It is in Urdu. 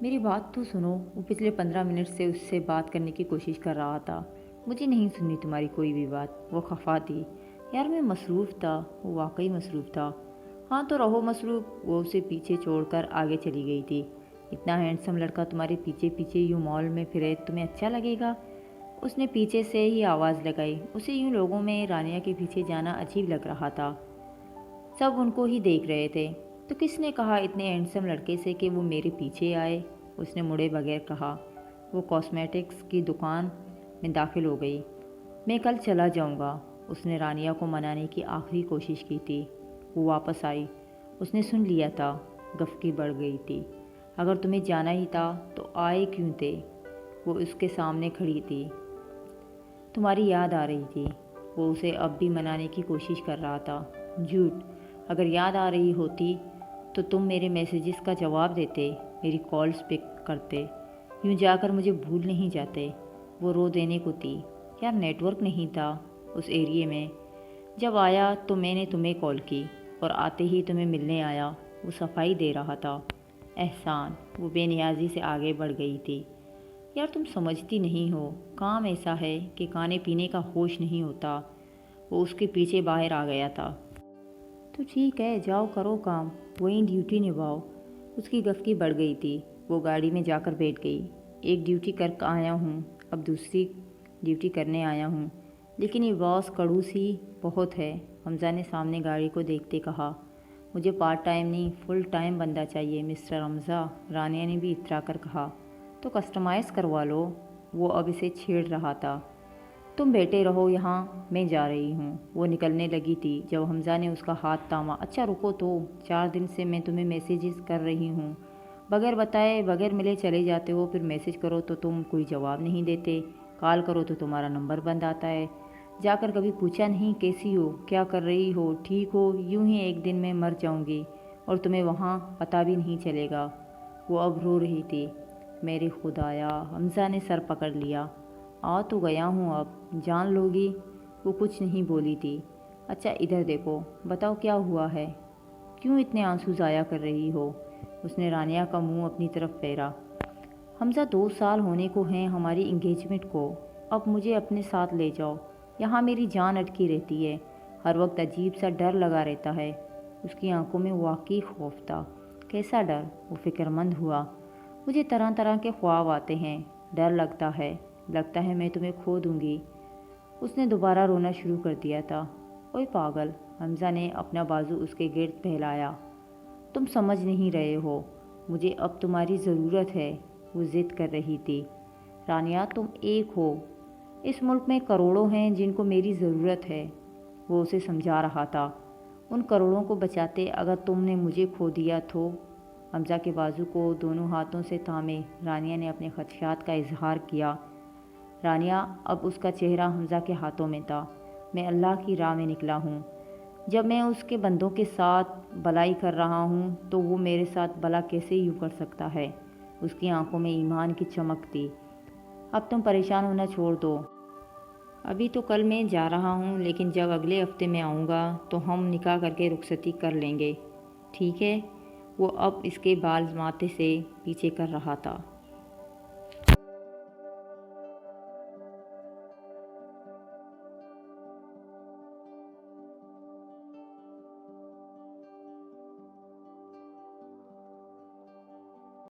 میری بات تو سنو۔ وہ پچھلے 15 منٹ سے اس سے بات کرنے کی کوشش کر رہا تھا۔ مجھے نہیں سننی تمہاری کوئی بھی بات۔ وہ خفا تھی۔ یار میں مصروف تھا۔ وہ واقعی مصروف تھا۔ ہاں تو رہو مصروف۔ وہ اسے پیچھے چھوڑ کر آگے چلی گئی تھی۔ اتنا ہینڈسم لڑکا تمہارے پیچھے پیچھے یوں مال میں پھرے تمہیں اچھا لگے گا؟ اس نے پیچھے سے ہی آواز لگائی۔ اسے یوں لوگوں میں رانیہ کے پیچھے جانا عجیب لگ رہا تھا۔ سب ان کو ہی دیکھ رہے تھے۔ تو کس نے کہا اتنے ہینڈسم لڑکے سے کہ وہ میرے پیچھے آئے؟ اس نے مڑے بغیر کہا۔ وہ کاسمیٹکس کی دکان میں داخل ہو گئی۔ میں کل چلا جاؤں گا۔ اس نے رانیہ کو منانے کی آخری کوشش کی تھی۔ وہ واپس آئی۔ اس نے سن لیا تھا۔ گفکی بڑھ گئی تھی۔ اگر تمہیں جانا ہی تھا تو آئے کیوں تھے؟ وہ اس کے سامنے کھڑی تھی۔ تمہاری یاد آ رہی تھی۔ وہ اسے اب بھی منانے کی کوشش کر رہا تھا۔ جھوٹ۔ اگر یاد آ رہی ہوتی تو تم میرے میسیجز کا جواب دیتے، میری کالز پک کرتے، یوں جا کر مجھے بھول نہیں جاتے۔ وہ رو دینے کو تھی۔ یار نیٹ ورک نہیں تھا اس ایریے میں۔ جب آیا تو میں نے تمہیں کال کی اور آتے ہی تمہیں ملنے آیا۔ وہ صفائی دے رہا تھا۔ احسان۔ وہ بے نیازی سے آگے بڑھ گئی تھی۔ یار تم سمجھتی نہیں ہو، کام ایسا ہے کہ کھانے پینے کا ہوش نہیں ہوتا۔ وہ اس کے پیچھے باہر آ گیا تھا۔ تو ٹھیک ہے، جاؤ کرو کام، وہیں ڈیوٹی نبھاؤ۔ اس کی گفکی بڑھ گئی تھی۔ وہ گاڑی میں جا کر بیٹھ گئی۔ ایک ڈیوٹی کر آیا ہوں، اب دوسری ڈیوٹی کرنے آیا ہوں، لیکن یہ باس کڑوس ہی بہت ہے۔ حمزہ نے سامنے گاڑی کو دیکھتے کہا۔ مجھے پارٹ ٹائم نہیں، فل ٹائم بندہ چاہیے مسٹر حمزہ۔ رانیہ نے بھی اترا کر کہا۔ تو کسٹمائز کروا لو۔ وہ اب اسے چھیڑ رہا تھا۔ تم بیٹھے رہو یہاں، میں جا رہی ہوں۔ وہ نکلنے لگی تھی جب حمزہ نے اس کا ہاتھ تھاما۔ اچھا رکو تو، 4 دن سے میں تمہیں میسیجز کر رہی ہوں، بغیر بتائے بغیر ملے چلے جاتے ہو، پھر میسیج کرو تو تم کوئی جواب نہیں دیتے، کال کرو تو تمہارا نمبر بند آتا ہے، جا کر کبھی پوچھا نہیں کیسی ہو، کیا کر رہی ہو، ٹھیک ہو؟ یوں ہی ایک دن میں مر جاؤں گی اور تمہیں وہاں پتہ بھی نہیں چلے گا۔ وہ اب رو رہی تھی۔ میرے خدایا! حمزہ نے سر پکڑ لیا۔ آ تو گیا ہوں، اب جان لو گی؟ وہ کچھ نہیں بولی تھی۔ اچھا ادھر دیکھو، بتاؤ کیا ہوا ہے؟ کیوں اتنے آنسو ضائع کر رہی ہو؟ اس نے رانیہ کا منہ اپنی طرف پھیرا۔ حمزہ 2 سال ہونے کو ہیں ہماری انگیجمنٹ کو، اب مجھے اپنے ساتھ لے جاؤ، یہاں میری جان اٹکی رہتی ہے، ہر وقت عجیب سا ڈر لگا رہتا ہے۔ اس کی آنکھوں میں واقعی خوف تھا۔ کیسا ڈر؟ وہ فکر مند ہوا۔ مجھے طرح طرح کے خواب آتے ہیں، ڈر لگتا ہے میں تمہیں کھو دوں گی۔ اس نے دوبارہ رونا شروع کر دیا تھا۔ اوئے پاگل! حمزہ نے اپنا بازو اس کے گرد پھیلایا۔ تم سمجھ نہیں رہے ہو، مجھے اب تمہاری ضرورت ہے۔ وہ ضد کر رہی تھی۔ رانیہ تم ایک ہو، اس ملک میں کروڑوں ہیں جن کو میری ضرورت ہے۔ وہ اسے سمجھا رہا تھا۔ ان کروڑوں کو بچاتے اگر تم نے مجھے کھو دیا تو؟ حمزہ کے بازو کو دونوں ہاتھوں سے تھامے رانیہ نے اپنے خدشات کا اظہار کیا۔ رانیہ اب اس کا چہرہ حمزہ کے ہاتھوں میں تھا۔ میں اللہ کی راہ میں نکلا ہوں۔ جب میں اس کے بندوں کے ساتھ بلائی کر رہا ہوں تو وہ میرے ساتھ بلا کیسے یوں کر سکتا ہے؟ اس کی آنکھوں میں ایمان کی چمک تھی۔ اب تم پریشان ہونا چھوڑ دو۔ ابھی تو کل میں جا رہا ہوں، لیکن جب اگلے ہفتے میں آؤں گا تو ہم نکاح کر کے رخصتی کر لیں گے، ٹھیک ہے؟ وہ اب اس کے بال ماتھے سے پیچھے کر رہا تھا۔